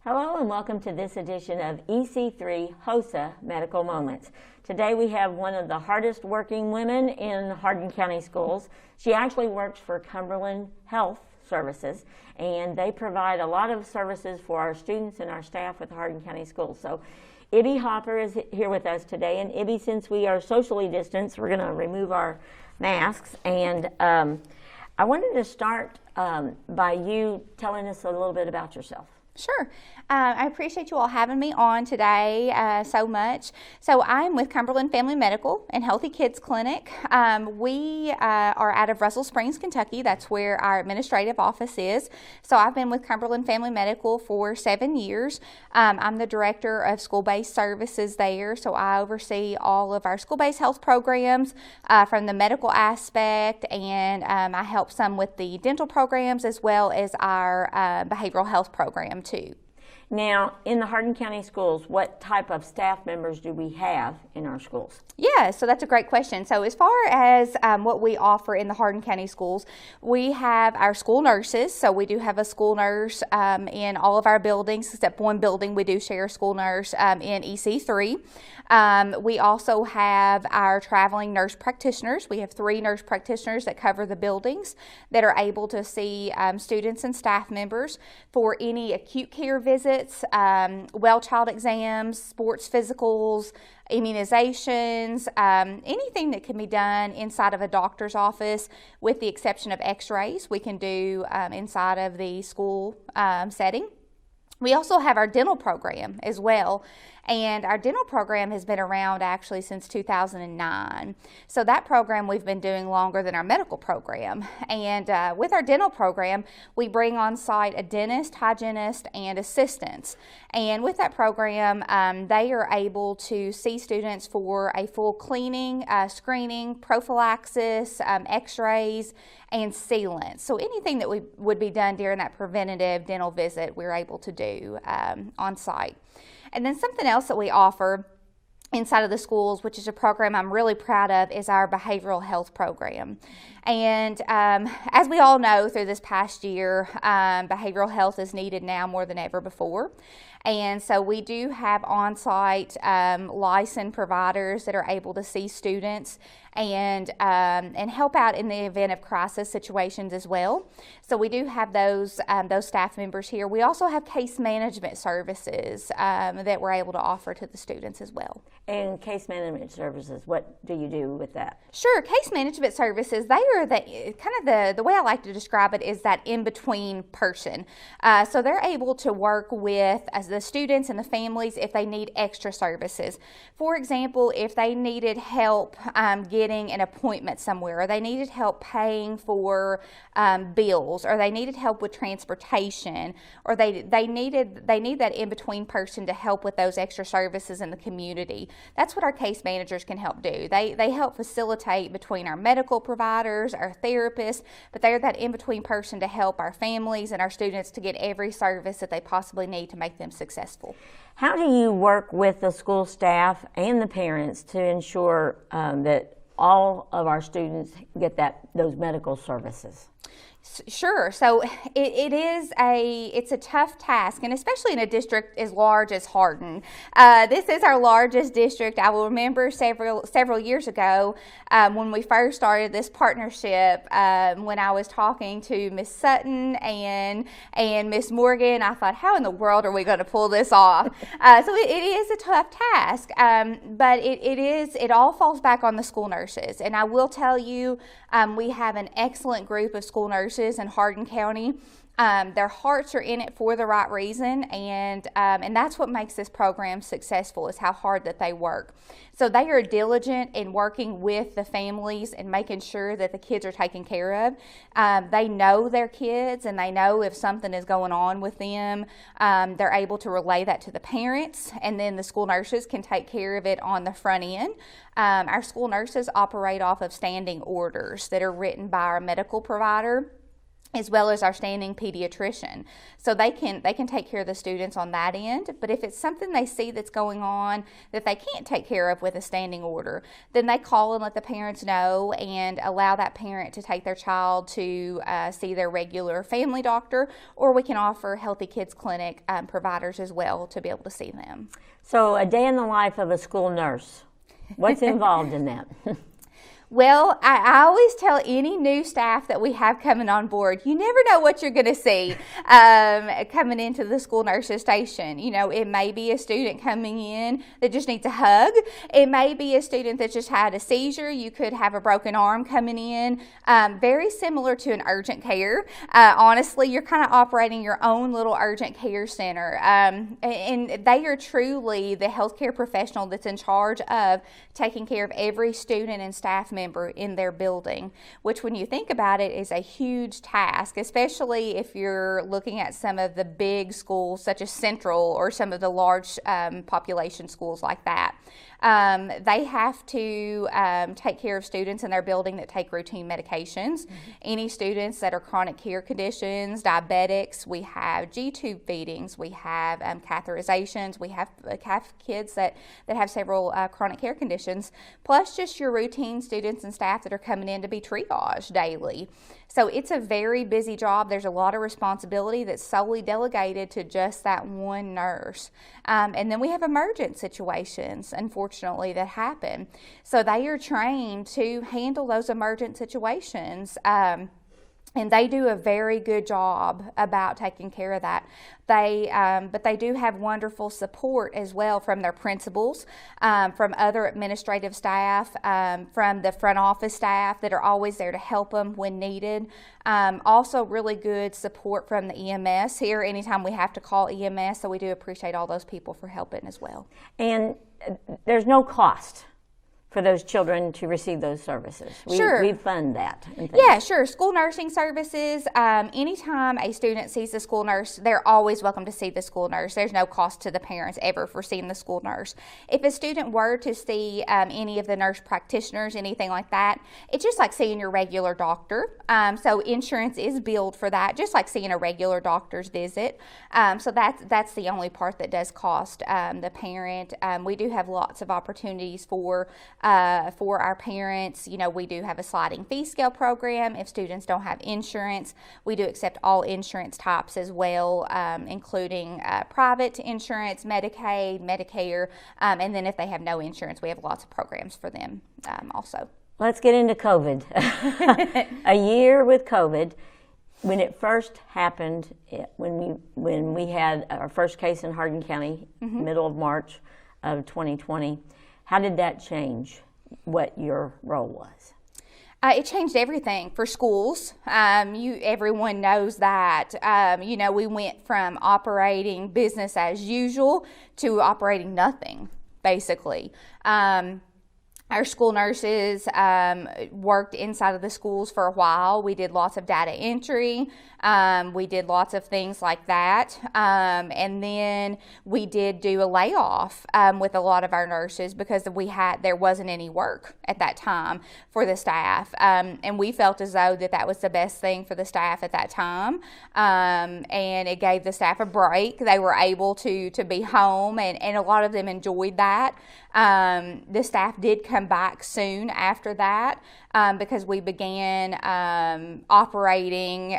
Hello and welcome to this edition of EC3 HOSA Medical Moments. Today we have one of the hardest working women in Hardin County Schools. She actually works for Cumberland Health Services, and they provide a lot of services for our students and our staff with Hardin County Schools. So Ibby Hopper is here with us today, and Ibby, since we are socially distanced, we're going to remove our masks, and I wanted to start by you telling us a little bit about yourself. Sure. I appreciate you all having me on today so much. So I'm with Cumberland Family Medical and Healthy Kids Clinic. We are out of Russell Springs, Kentucky. That's where our administrative office is. So I've been with Cumberland Family Medical for 7 years. I'm the director of school-based services there. So I oversee all of our school-based health programs from the medical aspect, and I help some with the dental programs as well as our behavioral health program too. Now, in the Hardin County Schools, what type of staff members do we have in our schools? Yeah, so that's a great question. So as far as what we offer in the Hardin County Schools, we have our school nurses. So we do have a school nurse in all of our buildings, except one building we do share a school nurse in EC3. We also have our traveling nurse practitioners. We have 3 nurse practitioners that cover the buildings that are able to see students and staff members for any acute care visits, well child exams, sports physicals, immunizations, anything that can be done inside of a doctor's office, with the exception of x-rays, we can do inside of the school setting. We also have our dental program as well, and our dental program has been around actually since 2009. So that program we've been doing longer than our medical program. And with our dental program, we bring on site a dentist, hygienist, and assistants. And with that program, they are able to see students for a full cleaning, screening, prophylaxis, x-rays, and sealants. So anything that would be done during that preventative dental visit, we're able to do on site. And then something else that we offer inside of the schools, which is a program I'm really proud of, is our behavioral health program. And as we all know, through this past year, behavioral health is needed now more than ever before. And so we do have on-site licensed providers that are able to see students and help out in the event of crisis situations as well. So we do have those staff members here. We also have case management services that we're able to offer to the students as well. And case management services, what do you do with that? Sure, case management services, they are the way I like to describe it is that in-between person. So they're able to work with the students and the families if they need extra services. For example, if they needed help getting an appointment somewhere, or they needed help paying for bills, or they needed help with transportation, or they need that in-between person to help with those extra services in the community. That's what our case managers can help do. They help facilitate between our medical providers, our therapists, but they're that in-between person to help our families and our students to get every service that they possibly need to make them successful. How do you work with the school staff and the parents to ensure that all of our students get those medical services? Sure. So it's a tough task, and especially in a district as large as Hardin. This is our largest district. I will remember several years ago when we first started this partnership, when I was talking to Miss Sutton and Miss Morgan, I thought, how in the world are we going to pull this off? So it is a tough task, but it all falls back on the school nurses. And I will tell you, we have an excellent group of school nurses in Hardin County. Their hearts are in it for the right reason, and that's what makes this program successful, is how hard that they work. So they are diligent in working with the families and making sure that the kids are taken care of. They know their kids, and they know if something is going on with them. They're able to relay that to the parents, and then the school nurses can take care of it on the front end. Our school nurses operate off of standing orders that are written by our medical provider, as well as our standing pediatrician. So they can take care of the students on that end. But if it's something they see that's going on that they can't take care of with a standing order, then they call and let the parents know and allow that parent to take their child to see their regular family doctor, or we can offer Healthy Kids Clinic providers as well to be able to see them. So a day in the life of a school nurse, what's involved in that? Well, I always tell any new staff that we have coming on board, you never know what you're going to see coming into the school nurses station. You know, it may be a student coming in that just needs a hug. It may be a student that just had a seizure. You could have a broken arm coming in. Very similar to an urgent care. Honestly, you're kind of operating your own little urgent care center. And they are truly the healthcare professional that's in charge of taking care of every student and staff member in their building, which, when you think about it, is a huge task, especially if you're looking at some of the big schools such as Central or some of the large population schools like that. They have to take care of students in their building that take routine medications. Any students that are chronic care conditions, diabetics, we have G-tube feedings, we have catheterizations, we have kids that have several chronic care conditions, plus just your routine students and staff that are coming in to be triaged daily. So it's a very busy job. There's a lot of responsibility that's solely delegated to just that one nurse. And then we have emergent situations, unfortunately, that happen. So they are trained to handle those emergent situations. And they do a very good job about taking care of that. But they do have wonderful support as well from their principals, from other administrative staff, from the front office staff that are always there to help them when needed. Also really good support from the EMS here anytime we have to call EMS, so we do appreciate all those people for helping as well. And there's no cost for those children to receive those services. Sure. We fund that. Yeah, sure. School nursing services, anytime a student sees the school nurse, they're always welcome to see the school nurse. There's no cost to the parents ever for seeing the school nurse. If a student were to see any of the nurse practitioners, anything like that, it's just like seeing your regular doctor. So insurance is billed for that, just like seeing a regular doctor's visit. So that's the only part that does cost the parent. We do have lots of opportunities for our parents. You know, we do have a sliding fee scale program. If students don't have insurance, we do accept all insurance types as well, including private insurance, Medicaid, Medicare, and then if they have no insurance, we have lots of programs for them also. Let's get into COVID. A year with COVID. When it first happened, when we had our first case in Hardin County, middle of March of 2020, how did that change what your role was? It changed everything for schools. Everyone knows that. We went from operating business as usual to operating nothing, basically. Our school nurses worked inside of the schools for a while. We did lots of data entry. We did lots of things like that. And then we did do a layoff with a lot of our nurses because there wasn't any work at that time for the staff. And we felt as though that was the best thing for the staff at that time. And it gave the staff a break. They were able to be home, and a lot of them enjoyed that. The staff did come back soon after that because we began operating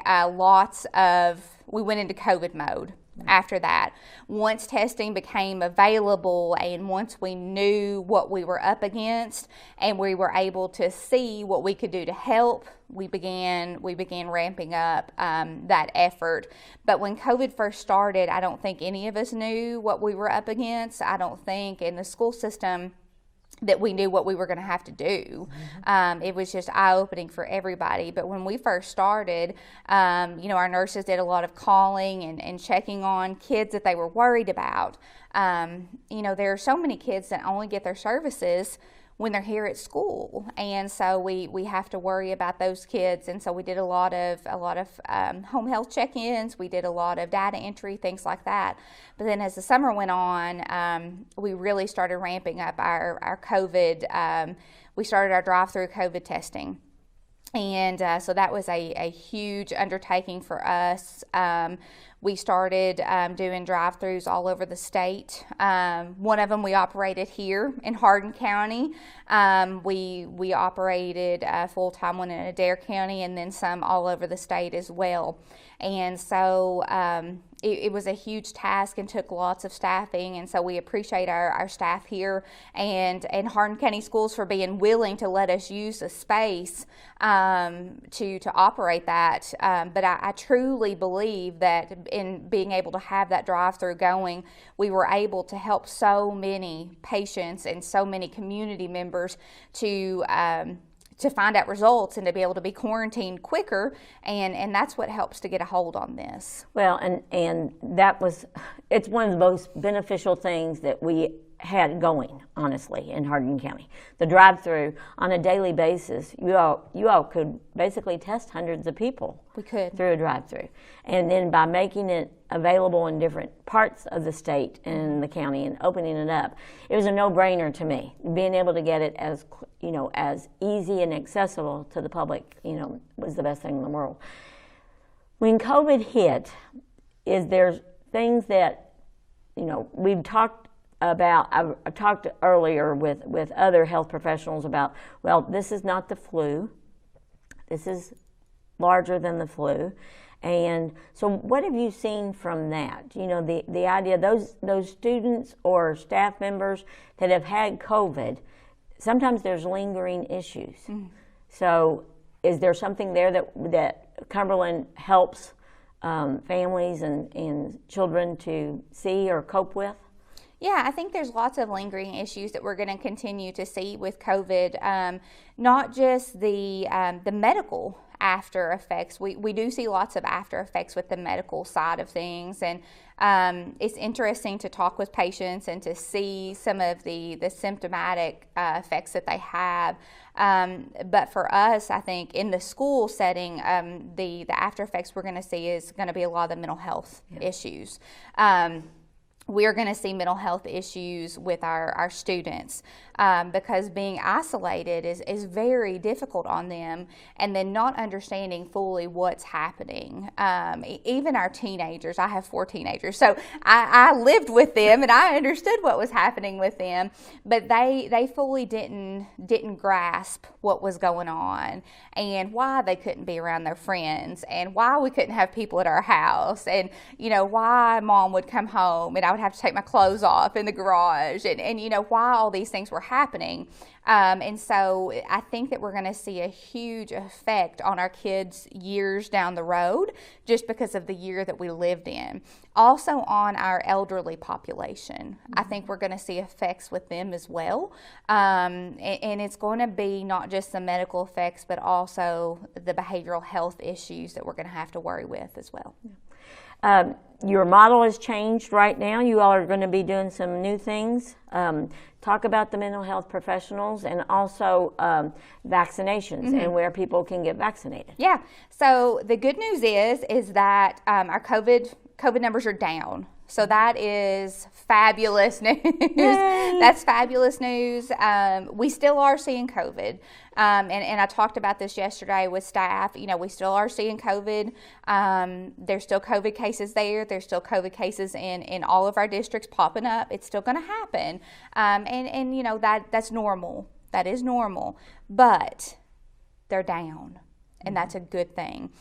we went into COVID mode after that. Once testing became available and once we knew what we were up against and we were able to see what we could do to help, we began ramping up that effort. But when COVID first started, I don't think any of us knew what we were up against. I don't think in the school system that we knew what we were going to have to do. It was just eye-opening for everybody. But when we first started, our nurses did a lot of calling and checking on kids that they were worried about. There are so many kids that only get their services when they're here at school, and so we have to worry about those kids. And so we did a lot of home health check-ins. We did a lot of data entry, things like that. But then as the summer went on, we really started ramping up our COVID. We started our drive-through COVID testing. And so that was a huge undertaking for us. We started doing drive-throughs all over the state. One of them we operated here in Hardin County. We operated a full-time one in Adair County, and then some all over the state as well. And so it was a huge task and took lots of staffing, and so we appreciate our staff here and Hardin County Schools for being willing to let us use the space to operate that. But I truly believe that in being able to have that drive-through going, we were able to help so many patients and so many community members to find out results and to be able to be quarantined quicker, and that's what helps to get a hold on this. Well, and it's one of the most beneficial things that we had going, honestly, in Hardin County. The drive-through on a daily basis, you all could basically test hundreds of people. We could. Through a drive-through. And then by making it available in different parts of the state and the county and opening it up, it was a no-brainer to me. Being able to get it as easy and accessible to the public, was the best thing in the world. When COVID hit, is there things that, we've talked about, I talked earlier with other health professionals about, well, this is not the flu. This is larger than the flu. And so what have you seen from that? The idea, those students or staff members that have had COVID, sometimes there's lingering issues. So is there something there that Cumberland helps families and children to see or cope with? Yeah, I think there's lots of lingering issues that we're going to continue to see with COVID. Not just the medical after effects. We do see lots of after effects with the medical side of things, and it's interesting to talk with patients and to see some of the symptomatic effects that they have. But for us, I think in the school setting, the after effects we're going to see is going to be a lot of the mental health issues. We're going to see mental health issues with our students because being isolated is very difficult on them, and then not understanding fully what's happening. Even our teenagers, I have 4 teenagers, so I lived with them and I understood what was happening with them, but they fully didn't grasp what was going on and why they couldn't be around their friends and why we couldn't have people at our house, and why mom would come home and I would have to take my clothes off in the garage, and why all these things were happening. And so I think that we're going to see a huge effect on our kids years down the road just because of the year that we lived in. Also on our elderly population, I think we're going to see effects with them as well. And it's going to be not just the medical effects, but also the behavioral health issues that we're going to have to worry with as well. Your model has changed right now. You all are going to be doing some new things. Talk about the mental health professionals and also vaccinations and where people can get vaccinated. Yeah. So the good news is that our COVID numbers are down. So that is fabulous news. Yay. That's fabulous news. We still are seeing COVID. And I talked about this yesterday with staff. We still are seeing COVID. There's still COVID cases there. There's still COVID cases in all of our districts popping up. It's still going to happen. And that's normal. That is normal. But they're down. And that's a good thing.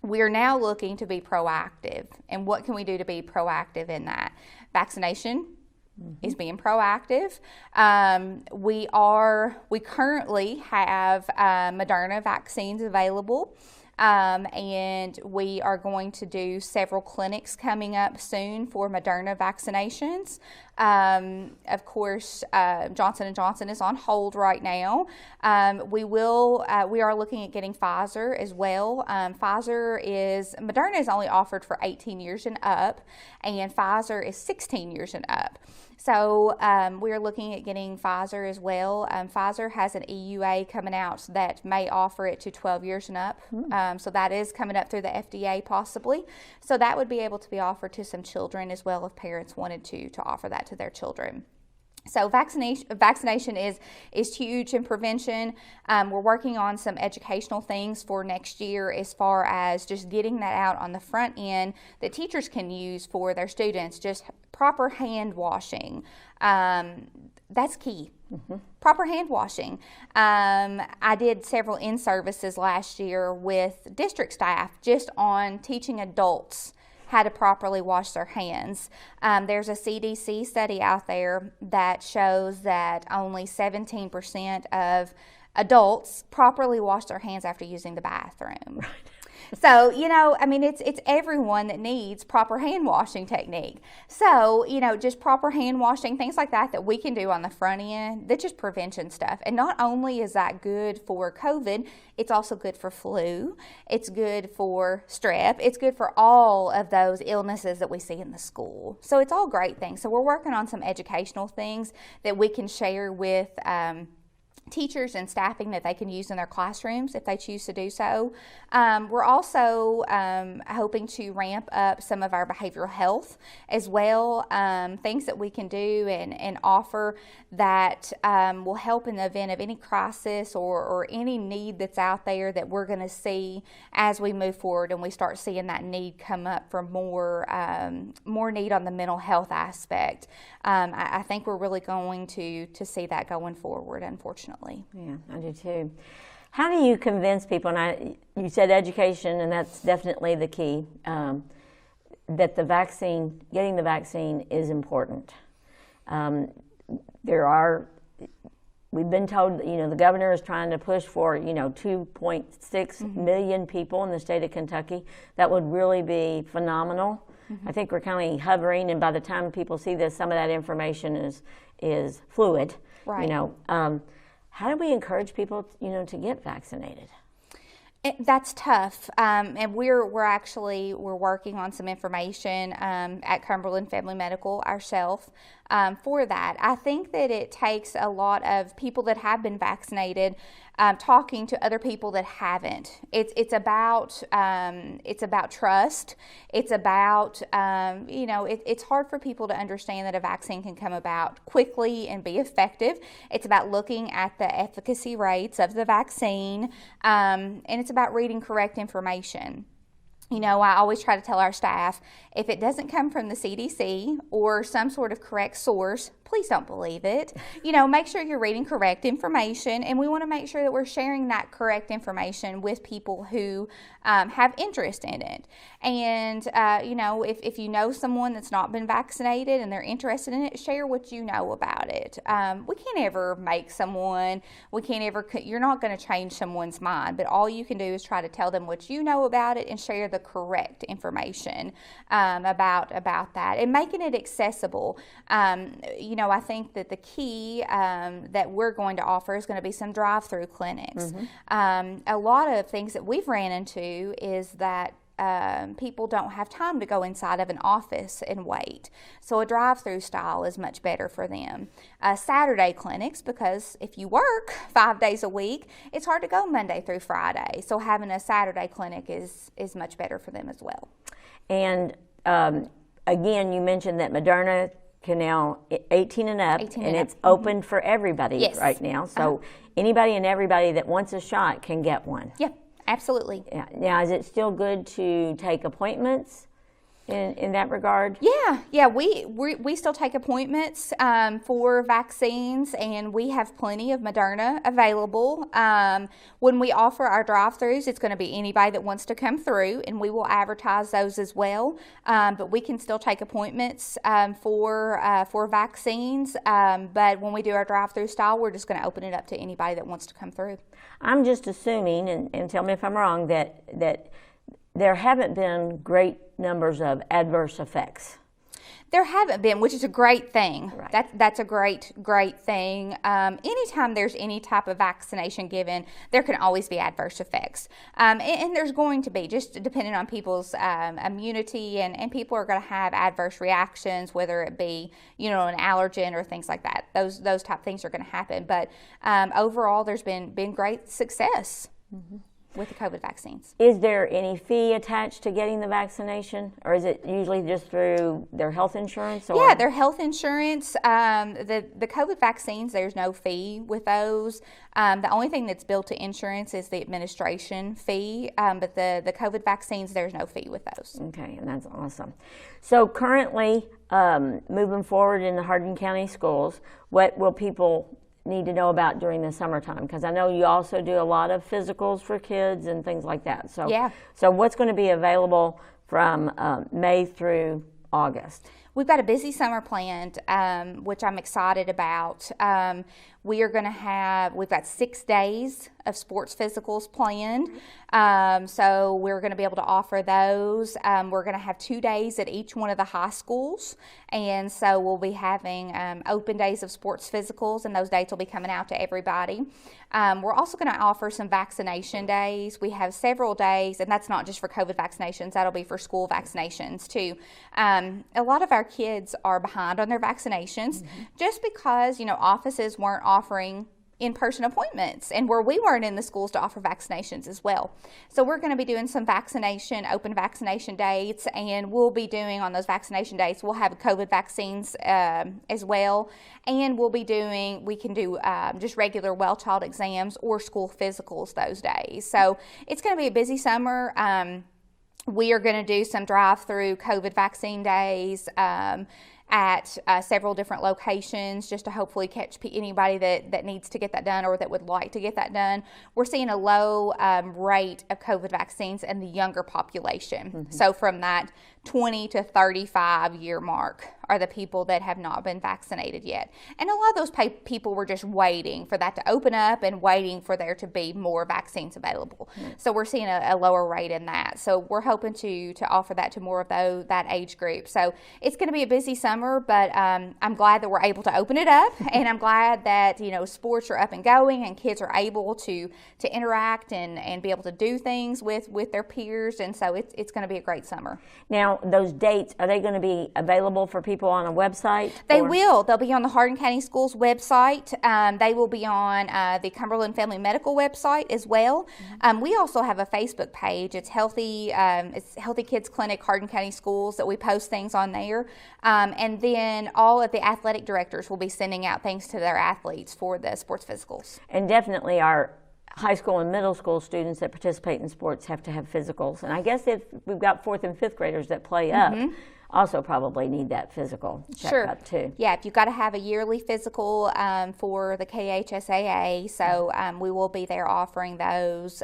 We are now looking to be proactive. And what can we do to be proactive in that? Vaccination is being proactive. We currently have Moderna vaccines available. And we are going to do several clinics coming up soon for Moderna vaccinations. Of course, Johnson & Johnson is on hold right now. We are looking at getting Pfizer as well. Moderna is only offered for 18 years and up, and Pfizer is 16 years and up. So we are looking at getting Pfizer as well. Pfizer has an EUA coming out that may offer it to 12 years and up. So that is coming up through the FDA possibly. So that would be able to be offered to some children as well if parents wanted to offer that to their children. So vaccination is huge in prevention. We're working on some educational things for next year as far as just getting that out on the front end that teachers can use for their students. Just proper hand washing. That's key. Proper hand washing. I did several in-services last year with district staff just on teaching adults how to properly wash their hands. There's a CDC study out there that shows that only 17% of adults properly wash their hands after using the bathroom. Right. So, it's everyone that needs proper hand washing technique. So, just proper hand washing, things like that we can do on the front end, that's just prevention stuff. And not only is that good for COVID, it's also good for flu, it's good for strep, it's good for all of those illnesses that we see in the school. So it's all great things. So we're working on some educational things that we can share with teachers and staffing that they can use in their classrooms if they choose to do so. We're also hoping to ramp up some of our behavioral health as well, things that we can do and offer that will help in the event of any crisis or any need that's out there that we're going to see as we move forward and we start seeing that need come up for more need on the mental health aspect. I think we're really going to see that going forward, unfortunately. Yeah, I do too. How do you convince people, and you said education, and that's definitely the key, that getting the vaccine is important. We've been told, the governor is trying to push for, 2.6 million people in the state of Kentucky. That would really be phenomenal. I think we're kind of hovering, and by the time people see this, some of that information is fluid. Right. How do we encourage people, to get vaccinated? That's tough, and we're working on some information at Cumberland Family Medical ourselves for that. I think that it takes a lot of people that have been vaccinated talking to other people that haven't. It's about trust. It's about it's hard for people to understand that a vaccine can come about quickly and be effective. It's about looking at the efficacy rates of the vaccine, and it's about reading correct information. I always try to tell our staff, if it doesn't come from the CDC or some sort of correct source, please don't believe it. Make sure you're reading correct information, and we want to make sure that we're sharing that correct information with people who have interest in it. And, if you know someone that's not been vaccinated and they're interested in it, share what you know about it. We can't ever make you're not going to change someone's mind, but all you can do is try to tell them what you know about it and share the correct information about that and making it accessible. I think that the key that we're going to offer is going to be some drive-through clinics. A lot of things that we've ran into is that people don't have time to go inside of an office and wait. So a drive-through style is much better for them. Saturday clinics, because if you work 5 days a week, it's hard to go Monday through Friday. So having a Saturday clinic is much better for them as well. And again, you mentioned that Moderna can now 18 and up, and it's open for everybody right now. So anybody and everybody that wants a shot can get one. Yeah, absolutely. Yeah. Now, is it still good to take appointments in that regard? Yeah. We still take appointments for vaccines, and we have plenty of Moderna available. When we offer our drive-thrus, it's going to be anybody that wants to come through, and we will advertise those as well. But we can still take appointments for vaccines. But when we do our drive-through style, we're just going to open it up to anybody that wants to come through. I'm just assuming, and tell me if I'm wrong, that there haven't been great numbers of adverse effects. There haven't been, which is a great thing. Right. That's a great thing. Anytime there's any type of vaccination given, there can always be adverse effects. And there's going to be, just depending on people's immunity, and people are going to have adverse reactions, whether it be, an allergen or things like that. Those type things are going to happen. But overall, there's been great success. Mm-hmm. With the COVID vaccines. Is there any fee attached to getting the vaccination, or is it usually just through their health insurance? Or? Yeah, their health insurance. The COVID vaccines, there's no fee with those. The only thing that's built to insurance is the administration fee, but the COVID vaccines, there's no fee with those. Okay, and that's awesome. So currently, moving forward in the Hardin County schools, what will people need to know about during the summertime? Because I know you also do a lot of physicals for kids and things like that. So, yeah. So what's going to be available from May through August? We've got a busy summer planned, which I'm excited about. We've got 6 days of sports physicals planned. So we're going to be able to offer those. We're going to have 2 days at each one of the high schools. And so we'll be having open days of sports physicals, and those dates will be coming out to everybody. We're also going to offer some vaccination days. We have several days, and that's not just for COVID vaccinations. That'll be for school vaccinations too. A lot of our kids are behind on their vaccinations just because, offices weren't offering in-person appointments, and where we weren't in the schools to offer vaccinations as well. So we're going to be doing some open vaccination dates, and we'll be doing on those vaccination dates, we'll have COVID vaccines as well, and we can do just regular well child exams or school physicals those days. So it's going to be a busy summer. We are going to do some drive-through COVID vaccine days at several different locations, just to hopefully catch anybody that needs to get that done or that would like to get that done. We're seeing a low rate of COVID vaccines in the younger population. So from that 20 to 35 year mark are the people that have not been vaccinated yet. And a lot of those people were just waiting for that to open up and waiting for there to be more vaccines available. So we're seeing a lower rate in that. So we're hoping to offer that to more of that age group. So it's going to be a busy summer, but I'm glad that we're able to open it up, and I'm glad that sports are up and going and kids are able to interact and be able to do things with their peers. And so it's going to be a great summer. Now, those dates, are they going to be available for people on a website? They will. They'll be on the Hardin County Schools website. They will be on the Cumberland Family Medical website as well. We also have a Facebook page. It's Healthy Kids Clinic Hardin County Schools that we post things on there. And then all of the athletic directors will be sending out things to their athletes for the sports physicals. And definitely our high school and middle school students that participate in sports have to have physicals. And I guess if we've got 4th and 5th graders that play up, also probably need that physical checkup too. Yeah, if you've got to have a yearly physical for the KHSAA, so we will be there offering those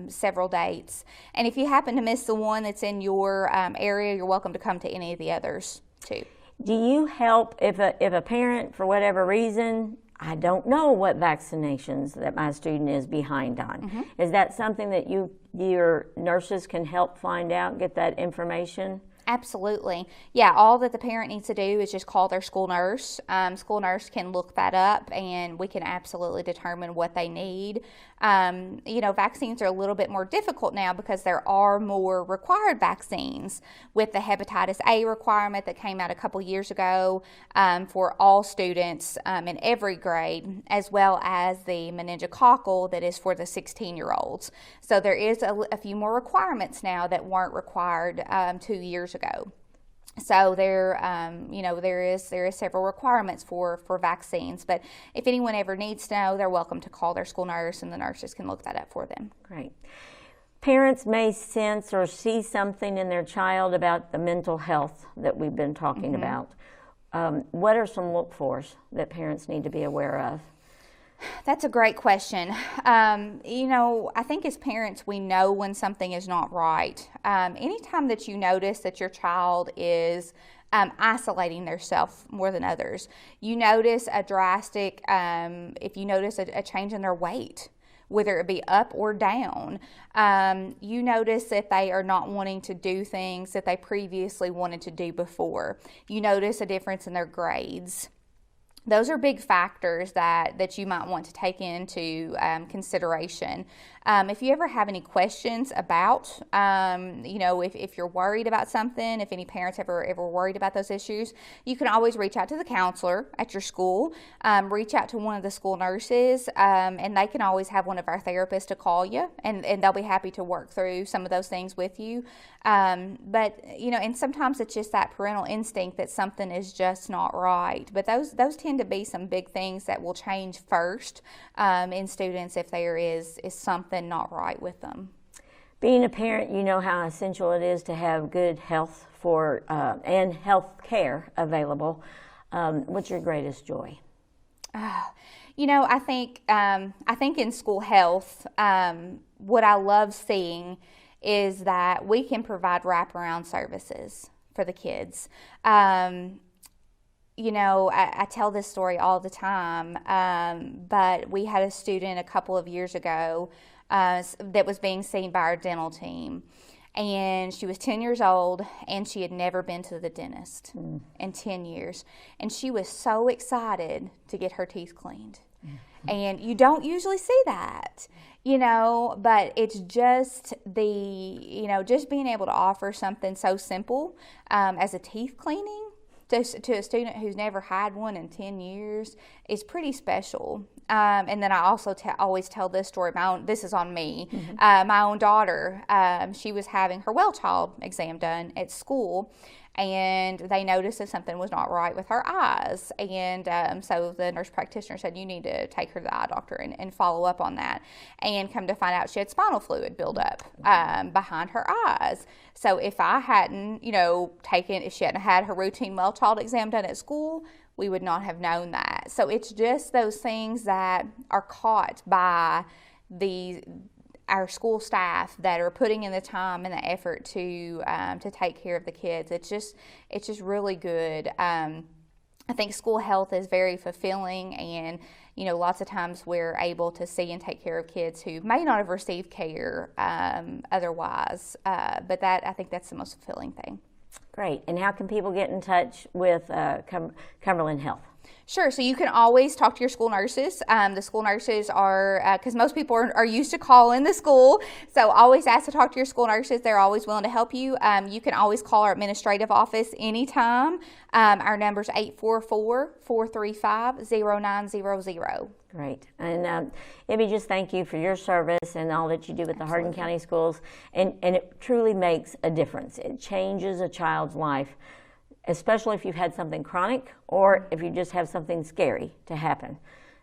several dates. And if you happen to miss the one that's in your area, you're welcome to come to any of the others too. Do you help if a parent, for whatever reason, I don't know what vaccinations that my student is behind on. Is that something that your nurses can help find out, get that information? Absolutely. Yeah, all that the parent needs to do is just call their school nurse. School nurse can look that up, and we can absolutely determine what they need. Vaccines are a little bit more difficult now because there are more required vaccines with the hepatitis A requirement that came out a couple years ago for all students in every grade, as well as the meningococcal that is for the 16-year-olds. So there is a few more requirements now that weren't required 2 years ago. So there is several requirements for vaccines. But if anyone ever needs to know, they're welcome to call their school nurse, and the nurses can look that up for them. Great. Parents may sense or see something in their child about the mental health that we've been talking about. What are some look-fors that parents need to be aware of? That's a great question. I think as parents, we know when something is not right. Anytime that you notice that your child is isolating themselves more than others, you notice a drastic, if you notice a change in their weight, whether it be up or down. You notice that they are not wanting to do things that they previously wanted to do before. You notice a difference in their grades. Those are big factors that you might want to take into consideration. If you ever have any questions about, if you're worried about something, if any parents ever worried about those issues, you can always reach out to the counselor at your school, reach out to one of the school nurses, and they can always have one of our therapists to call you, and they'll be happy to work through some of those things with you. And sometimes it's just that parental instinct that something is just not right. But those tend to be some big things that will change first in students if there is something not right with them. Being a parent, you know how essential it is to have good health and health care available. What's your greatest joy? I think in school health, what I love seeing is that we can provide wraparound services for the kids. I tell this story all the time, but we had a student a couple of years ago that was being seen by our dental team. And she was 10 years old, and she had never been to the dentist in 10 years. And she was so excited to get her teeth cleaned. And you don't usually see that, but it's just just being able to offer something so simple as a teeth cleaning to a student who's never had one in 10 years is pretty special. And then I also always tell this story. This is on me. My own daughter, she was having her well child exam done at school, and they noticed that something was not right with her eyes. And so the nurse practitioner said, you need to take her to the eye doctor and follow up on that. And come to find out, she had spinal fluid buildup behind her eyes. So if I hadn't, if she hadn't had her routine well child exam done at school, we would not have known that. So it's just those things that are caught by our school staff that are putting in the time and the effort to take care of the kids. It's just really good. I think school health is very fulfilling, and lots of times we're able to see and take care of kids who may not have received care otherwise. But I think that's the most fulfilling thing. Great. And how can people get in touch with Cumberland Health? Sure. So you can always talk to your school nurses. The school nurses are, because most people are used to calling the school, so always ask to talk to your school nurses. They're always willing to help you. You can always call our administrative office anytime. Our number is 844-435-0900. Great. And Ibby, just thank you for your service and all that you do with the Hardin County Schools. And it truly makes a difference. It changes a child's life, especially if you've had something chronic or if you just have something scary to happen.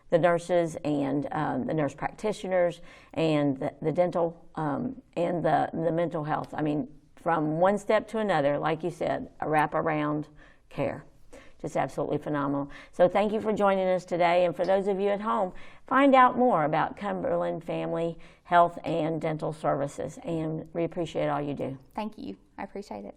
The nurses and the nurse practitioners and the dental and the mental health. I mean, from one step to another, like you said, a wraparound care. Just absolutely phenomenal. So thank you for joining us today. And for those of you at home, find out more about Cumberland Family Health and Dental Services. And we appreciate all you do. Thank you. I appreciate it.